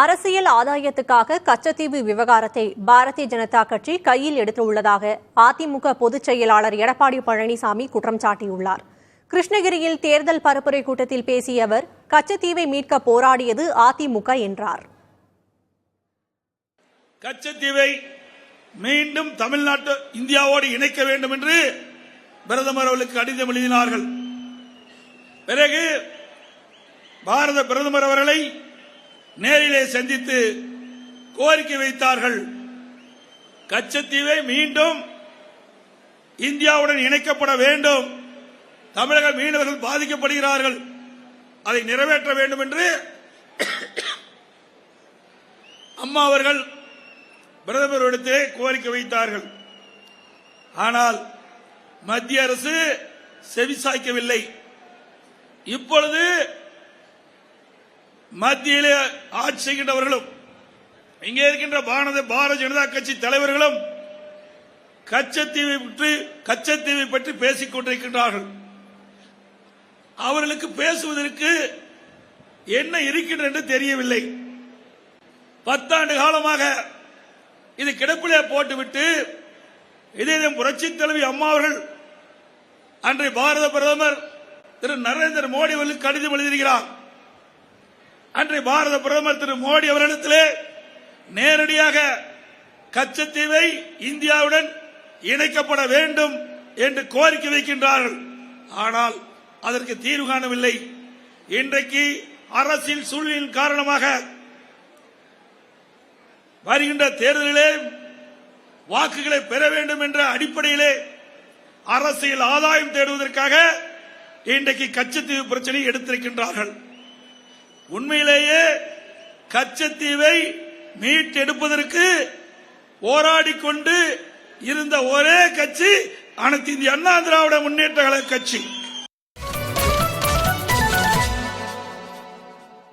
அரசியல் ஆதாயத்துக்காக கச்சத்தீவு விவகாரத்தை பாரதிய ஜனதா கட்சி கையில் எடுத்துள்ளதாக அதிமுக பொதுச் செயலாளர் எடப்பாடி பழனிசாமி குற்றம் சாட்டியுள்ளார். கிருஷ்ணகிரியில் தேர்தல் பரப்புரை கூட்டத்தில் பேசிய அவர், கச்சத்தீவை மீட்க போராடியது அதிமுக என்றார். கச்சத்தீவை மீண்டும் தமிழ்நாட்டு இந்தியாவோடு இணைக்க வேண்டும் என்று பிரதமர் அவர்களுக்கு கடிதம் எழுதினார்கள். பிறகு பாரத பிரதமர் அவர்களை நேரிலே சந்தித்து கோரிக்கை வைத்தார்கள். கச்சத்தீவை மீண்டும் இந்தியாவுடன் இணைக்கப்பட வேண்டும், தமிழக மீனவர்கள் பாதிக்கப்படுகிறார்கள், அதை நிறைவேற்ற வேண்டும் என்று அம்மா அவர்கள் பிரதமரிடத்திலே கோரிக்கை வைத்தார்கள். ஆனால் மத்திய அரசு செவிசாய்க்கவில்லை. இப்பொழுது மத்தியிலே ஆட்சி செய்கின்றவர்களும் இங்கே இருக்கின்ற பாரதிய ஜனதா கட்சி தலைவர்களும் கச்சத்தீவை பற்றி பேசிக் கொண்டிருக்கின்றார்கள். அவர்களுக்கு பேசுவதற்கு என்ன இருக்கின்றது என்று தெரியவில்லை. 10 ஆண்டு காலமாக இது கிடப்பிலே போட்டுவிட்டு இதே புரட்சி தலைவி அம்மா அவர்கள் அன்றைய பாரத பிரதமர் திரு நரேந்திர மோடி அவர்களுக்கு கடிதம் எழுதியிருக்கிறார். அன்றைய பாரத பிரதமர் திரு மோடி அவர்களிடத்திலே நேரடியாக கச்சத்தீவை இந்தியாவுடன் இணைக்கப்பட வேண்டும் என்று கோரிக்கை வைக்கின்றார்கள். ஆனால் அதற்கு தீர்வு காணவில்லை. இன்றைக்கு அரசியல் சூழ்நிலையின் காரணமாக வருகின்ற தேர்தலிலே வாக்குகளை பெற வேண்டும் என்ற அடிப்படையிலே அரசியல் ஆதாயம் தேடுவதற்காக இன்றைக்கு கச்சத்தீவு பிரச்சனை எடுத்திருக்கின்றார்கள். உண்மையிலேயே கச்சத்தீவை மீட்டெடுப்பதற்கு போராடிக்கொண்டு இருந்த ஒரே கட்சி அனைத்து இந்திய அண்ணா திராவிட முன்னேற்ற கழக கட்சி.